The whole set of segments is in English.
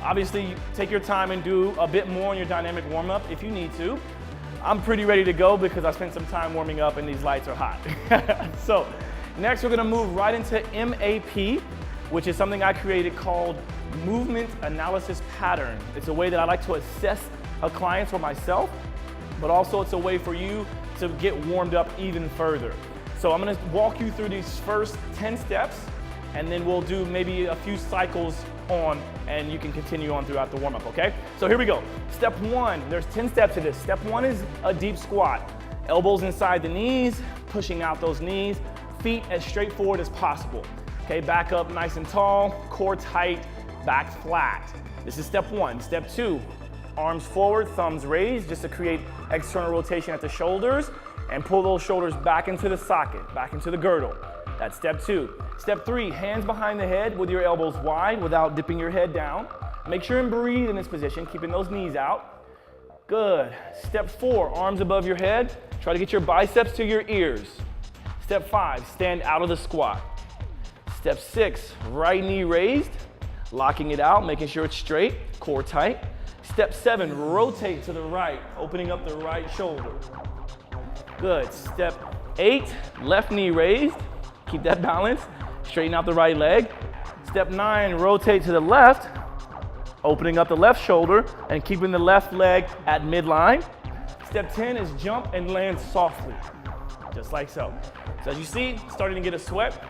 Obviously, take your time and do a bit more on your dynamic warm-up if you need to. I'm pretty ready to go because I spent some time warming up and these lights are hot. So next we're gonna move right into MAP, which is something I created called Movement Analysis Pattern. It's a way that I like to assess a client or myself, but also it's a way for you to get warmed up even further. So I'm gonna walk you through these first 10 steps, and then we'll do maybe a few cycles on, and you can continue on throughout the warm-up, okay? So here we go. Step one, there's 10 steps to this. Step one is a deep squat. Elbows inside the knees, pushing out those knees, feet as straightforward as possible. Okay, back up nice and tall, core tight, back flat. This is step one. Step two, arms forward, thumbs raised, just to create external rotation at the shoulders, and pull those shoulders back into the socket, back into the girdle. That's step two. Step three, hands behind the head with your elbows wide without dipping your head down. Make sure and breathe in this position, keeping those knees out. Good. Step four, arms above your head. Try to get your biceps to your ears. Step five, stand out of the squat. Step six, right knee raised, locking it out, making sure it's straight, core tight. Step seven, rotate to the right, opening up the right shoulder. Good. Step eight, left knee raised. Keep that balance. Straighten out the right leg. Step nine, rotate to the left, opening up the left shoulder and keeping the left leg at midline. Step 10 is jump and land softly, just like so. So as you see, starting to get a sweat.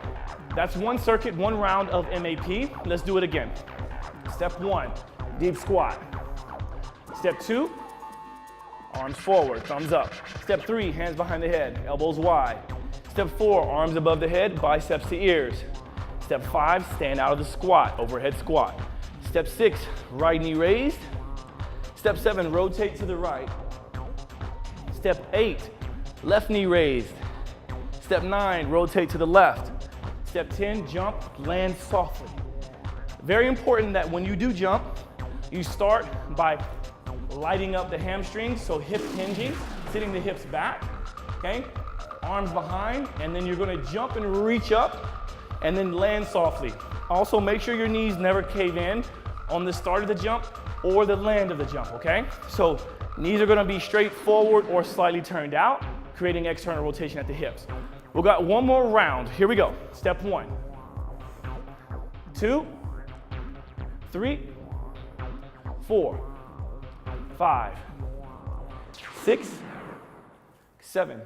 That's one circuit, one round of MAP. Let's do it again. Step one, deep squat. Step two, arms forward, thumbs up. Step three, hands behind the head, elbows wide. Step four, arms above the head, biceps to ears. Step five, stand out of the squat, overhead squat. Step six, right knee raised. Step seven, rotate to the right. Step eight, left knee raised. Step nine, rotate to the left. Step 10, jump, land softly. Very important that when you do jump, you start by lighting up the hamstrings, so hip hinging, sitting the hips back, okay? Arms behind, and then you're gonna jump and reach up, and then land softly. Also, make sure your knees never cave in on the start of the jump or the land of the jump, okay? So knees are gonna be straight forward or slightly turned out, creating external rotation at the hips. We've got one more round. Here we go. Step one, 2, 3, 4, 5, 6, 7,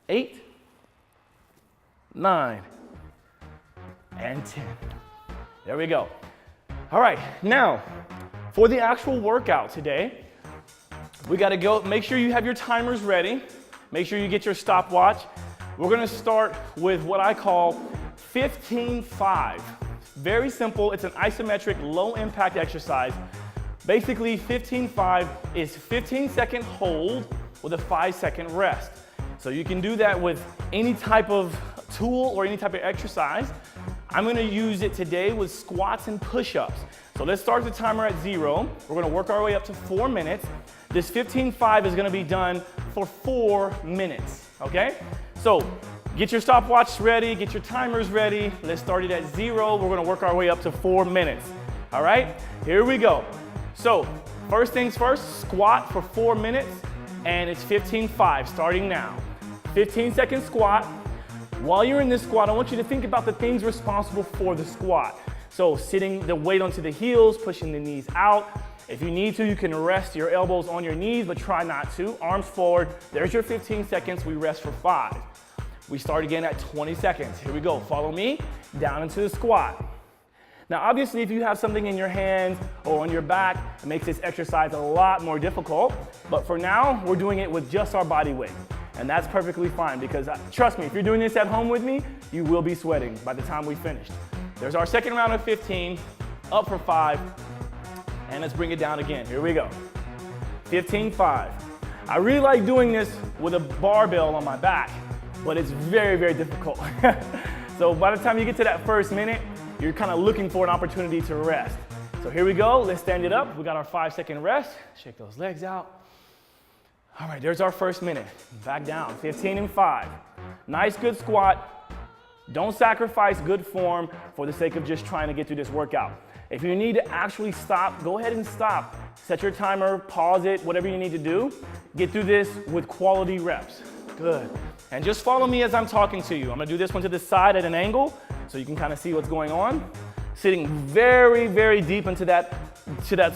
8, 9, and 10. There we go. All right, now for the actual workout today, we gotta go, make sure you have your timers ready. Make sure you get your stopwatch. We're gonna start with what I call 15-5. Very simple, it's an isometric low impact exercise. Basically 15-5 is 15-second hold with a 5-second rest. So you can do that with any type of tool or any type of exercise. I'm gonna use it today with squats and push-ups. So let's start the timer at 0. We're gonna work our way up to 4 minutes. This 15-5 is gonna be done for 4 minutes, okay? So get your stopwatch ready, get your timers ready. Let's start it at 0. We're gonna work our way up to 4 minutes, all right? Here we go. So first things first, squat for 4 minutes, and it's 15-5, starting now. 15-second squat. While you're in this squat, I want you to think about the things responsible for the squat. So sitting the weight onto the heels, pushing the knees out. If you need to, you can rest your elbows on your knees, but try not to. Arms forward. There's your 15 seconds. We rest for 5. We start again at 20 seconds. Here we go. Follow me down into the squat. Now, obviously, if you have something in your hands or on your back, it makes this exercise a lot more difficult. But for now, we're doing it with just our body weight. And that's perfectly fine because trust me, if you're doing this at home with me, you will be sweating by the time we finished. There's our second round of 15, up for 5, and let's bring it down again. Here we go. 15-5. I really like doing this with a barbell on my back, but it's very, very difficult. So by the time you get to that first minute, you're kind of looking for an opportunity to rest. So here we go, let's stand it up. We got our 5-second rest. Shake those legs out. All right, there's our first minute. Back down, 15-5. Nice, good squat. Don't sacrifice good form for the sake of just trying to get through this workout. If you need to actually stop, go ahead and stop. Set your timer, pause it, whatever you need to do. Get through this with quality reps. Good. And just follow me as I'm talking to you. I'm gonna do this one to the side at an angle so you can kind of see what's going on. Sitting very, very deep into that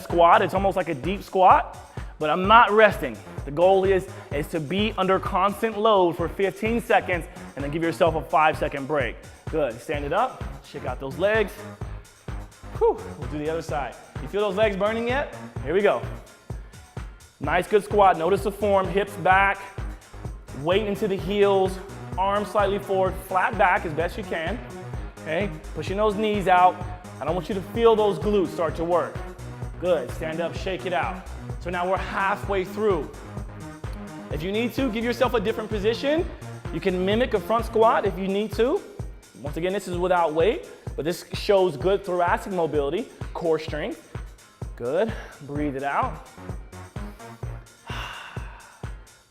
squat. It's almost like a deep squat, but I'm not resting. The goal is to be under constant load for 15 seconds and then give yourself a 5-second break. Good, stand it up, shake out those legs. Whew. We'll do the other side. You feel those legs burning yet? Here we go. Nice, good squat. Notice the form, hips back, weight into the heels, arms slightly forward, flat back as best you can. Okay, pushing those knees out. I don't want you to feel those glutes start to work. Good, stand up, shake it out. So now we're halfway through. If you need to, give yourself a different position. You can mimic a front squat if you need to. Once again, this is without weight, but this shows good thoracic mobility, core strength. Good, breathe it out.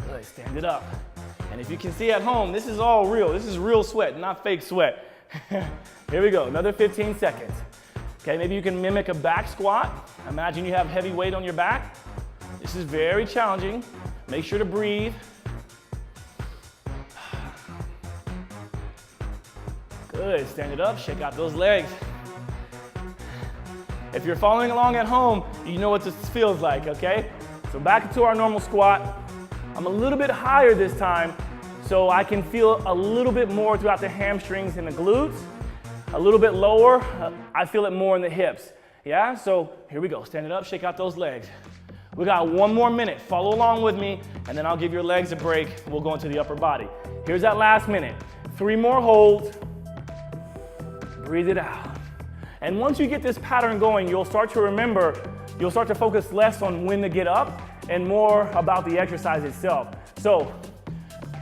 Good, stand it up. And if you can see at home, this is all real. This is real sweat, not fake sweat. Here we go, another 15 seconds. Okay, maybe you can mimic a back squat. Imagine you have heavy weight on your back. This is very challenging. Make sure to breathe. Good, stand it up, shake out those legs. If you're following along at home, you know what this feels like, okay? So back into our normal squat. I'm a little bit higher this time, so I can feel a little bit more throughout the hamstrings and the glutes. A little bit lower, I feel it more in the hips. Yeah, so here we go. Stand it up, shake out those legs. We got 1 more minute. Follow along with me, and then I'll give your legs a break. We'll go into the upper body. Here's that last minute. 3 more holds. Breathe it out. And once you get this pattern going, you'll start to remember, you'll start to focus less on when to get up and more about the exercise itself. So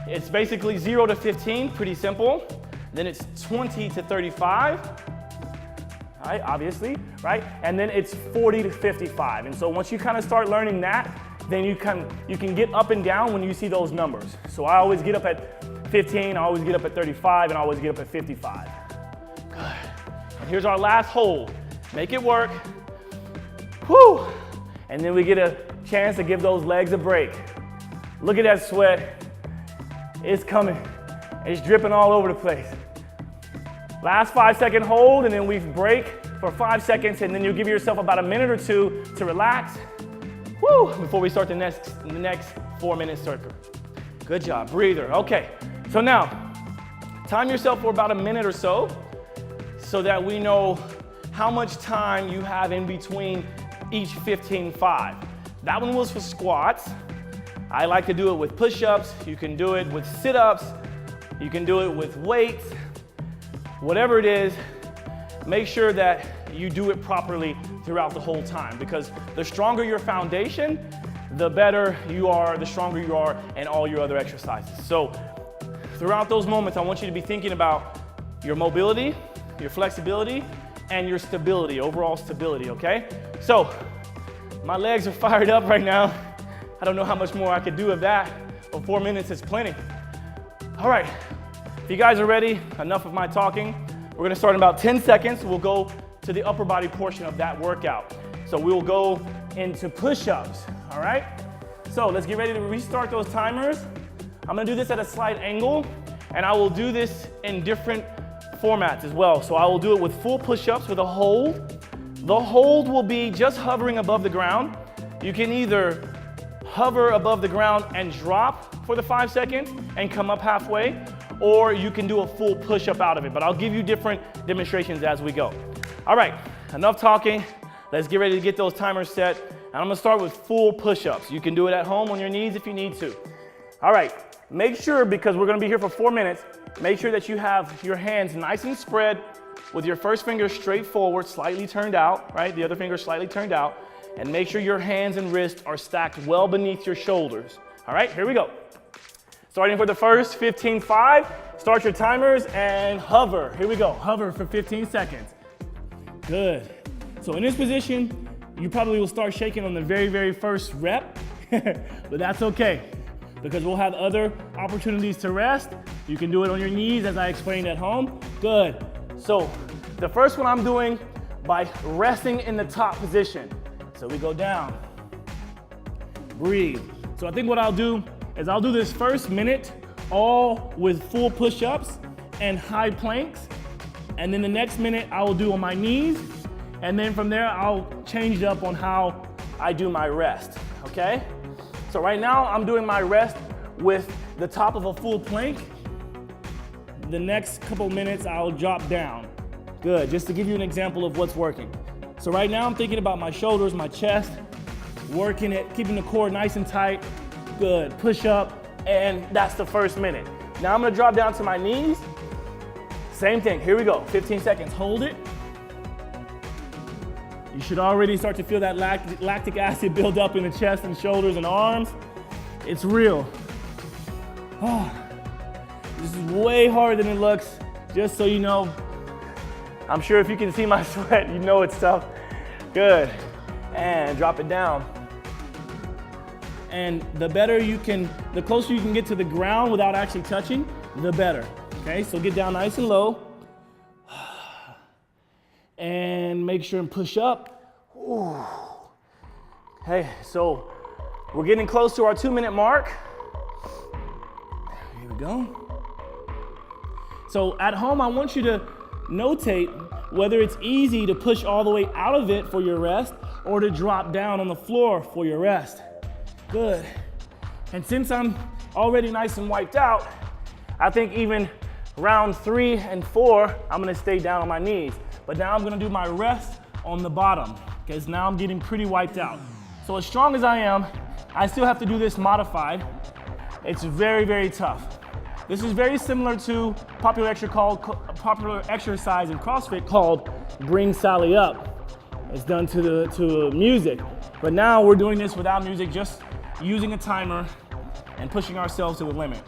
it's basically 0 to 15, pretty simple. Then it's 20 to 35, right, obviously, right? And then it's 40 to 55. And so once you kind of start learning that, then you can get up and down when you see those numbers. So I always get up at 15, I always get up at 35, and I always get up at 55. Good. And here's our last hold. Make it work. Whew. And then we get a chance to give those legs a break. Look at that sweat. It's coming. It's dripping all over the place. Last 5-second hold, and then we break for 5 seconds, and then you give yourself about a minute or 2 to relax. Woo! Before we start the next 4-minute circle. Good job, breather. Okay, so now, time yourself for about a minute or so that we know how much time you have in between each 15-5. That one was for squats. I like to do it with push-ups. You can do it with sit-ups. You can do it with weights. Whatever it is, make sure that you do it properly throughout the whole time, because the stronger your foundation, the better you are, the stronger you are in all your other exercises. So throughout those moments, I want you to be thinking about your mobility, your flexibility, and your stability, overall stability, okay? So my legs are fired up right now. I don't know how much more I could do of that, but 4 minutes is plenty. All right, if you guys are ready, enough of my talking. We're gonna start in about 10 seconds. We'll go to the upper body portion of that workout. So we will go into push-ups, all right? So let's get ready to restart those timers. I'm gonna do this at a slight angle, and I will do this in different formats as well. So I will do it with full push-ups with a hold. The hold will be just hovering above the ground. You can either hover above the ground and drop for the 5 seconds and come up halfway, or you can do a full push-up out of it. But I'll give you different demonstrations as we go. All right, enough talking. Let's get ready to get those timers set. And I'm gonna start with full push-ups. You can do it at home on your knees if you need to. All right, make sure, because we're gonna be here for 4 minutes, make sure that you have your hands nice and spread with your first finger straight forward, slightly turned out, right? The other finger slightly turned out. And make sure your hands and wrists are stacked well beneath your shoulders. All right, here we go. Starting for the first 15-5, start your timers and hover. Here we go, hover for 15 seconds. Good. So in this position, you probably will start shaking on the very, very first rep, but that's okay, because we'll have other opportunities to rest. You can do it on your knees as I explained at home. Good. So the first one I'm doing by resting in the top position. So we go down, breathe. So I think what I'll do is I'll do this first minute all with full push-ups and high planks. And then the next minute I will do on my knees. And then from there, I'll change it up on how I do my rest, okay? So right now I'm doing my rest with the top of a full plank. The next couple minutes I'll drop down. Good, just to give you an example of what's working. So right now I'm thinking about my shoulders, my chest, working it, keeping the core nice and tight. Good, push up, and that's the first minute. Now I'm gonna drop down to my knees. Same thing, here we go, 15 seconds, hold it. You should already start to feel that lactic acid build up in the chest and shoulders and arms. It's real. Oh, this is way harder than it looks, just so you know. I'm sure if you can see my sweat, you know it's tough. Good, and drop it down. And the closer you can get to the ground without actually touching, the better. Okay, so get down nice and low. And make sure and push up. Ooh. Okay, so we're getting close to our 2-minute mark. Here we go. So at home, I want you to notate whether it's easy to push all the way out of it for your rest or to drop down on the floor for your rest. Good. And since I'm already nice and wiped out, I think even round 3 and 4, I'm gonna stay down on my knees. But now I'm gonna do my rest on the bottom, because now I'm getting pretty wiped out. So as strong as I am, I still have to do this modified. It's very, very tough. This is very similar to popular exercise in CrossFit called Bring Sally Up. It's done to music. But now we're doing this without music, just using a timer and pushing ourselves to the limit.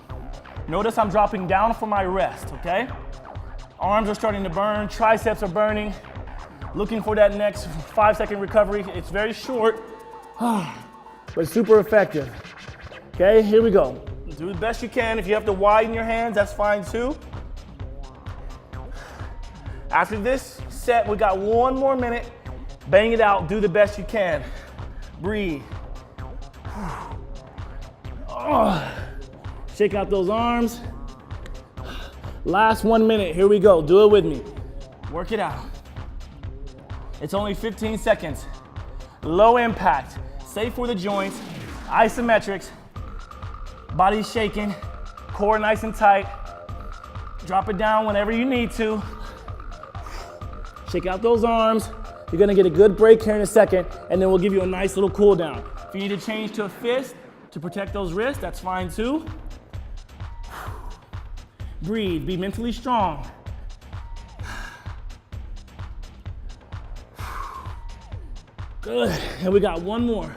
Notice I'm dropping down for my rest, okay? Arms are starting to burn, triceps are burning. Looking for that next 5-second recovery. It's very short, but super effective. Okay, here we go. Do the best you can. If you have to widen your hands, that's fine too. After this set, we got 1 more minute. Bang it out, do the best you can. Breathe. Shake out those arms. Last 1 minute, here we go. Do it with me. Work it out. It's only 15 seconds. Low impact, safe for the joints, isometrics, body shaking, core nice and tight. Drop it down whenever you need to. Shake out those arms. You're gonna get a good break here in a second, and then we'll give you a nice little cool down. If you need to change to a fist to protect those wrists, that's fine too. Breathe, be mentally strong. Good, and we got 1 more.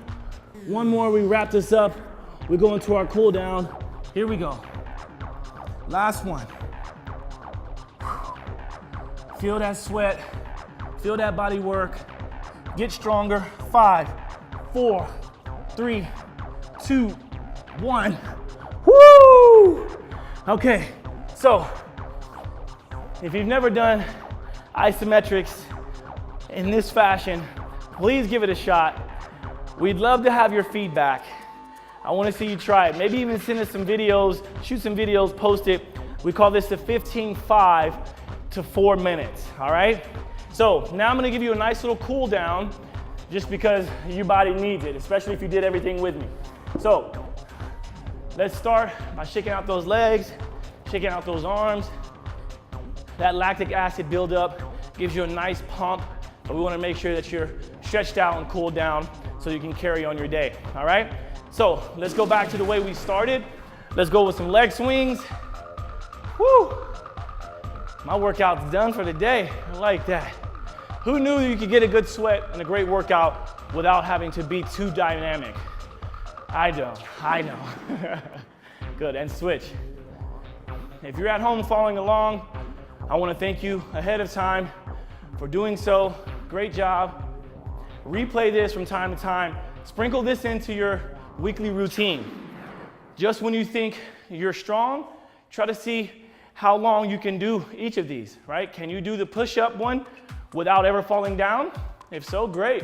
1 more, we wrap this up. We go into our cool down. Here we go. Last one. Feel that sweat, feel that body work. Get stronger. 5, 4, 3, 2, 1. Woo! Okay, so if you've never done isometrics in this fashion, please give it a shot. We'd love to have your feedback. I want to see you try it. Maybe even send us some videos, shoot some videos, post it. We call this the 15-5 to 4 minutes, all right? So now I'm gonna give you a nice little cool down just because your body needs it, especially if you did everything with me. So let's start by shaking out those legs, shaking out those arms. That lactic acid buildup gives you a nice pump, but we wanna make sure that you're stretched out and cooled down so you can carry on your day, all right? So let's go back to the way we started. Let's go with some leg swings. Woo! My workout's done for the day. I like that. Who knew you could get a good sweat and a great workout without having to be too dynamic? I know. Good, and switch. If you're at home following along, I want to thank you ahead of time for doing so. Great job. Replay this from time to time. Sprinkle this into your weekly routine. Just when you think you're strong, try to see how long you can do each of these, right? Can you do the push-up one without ever falling down? If so, great.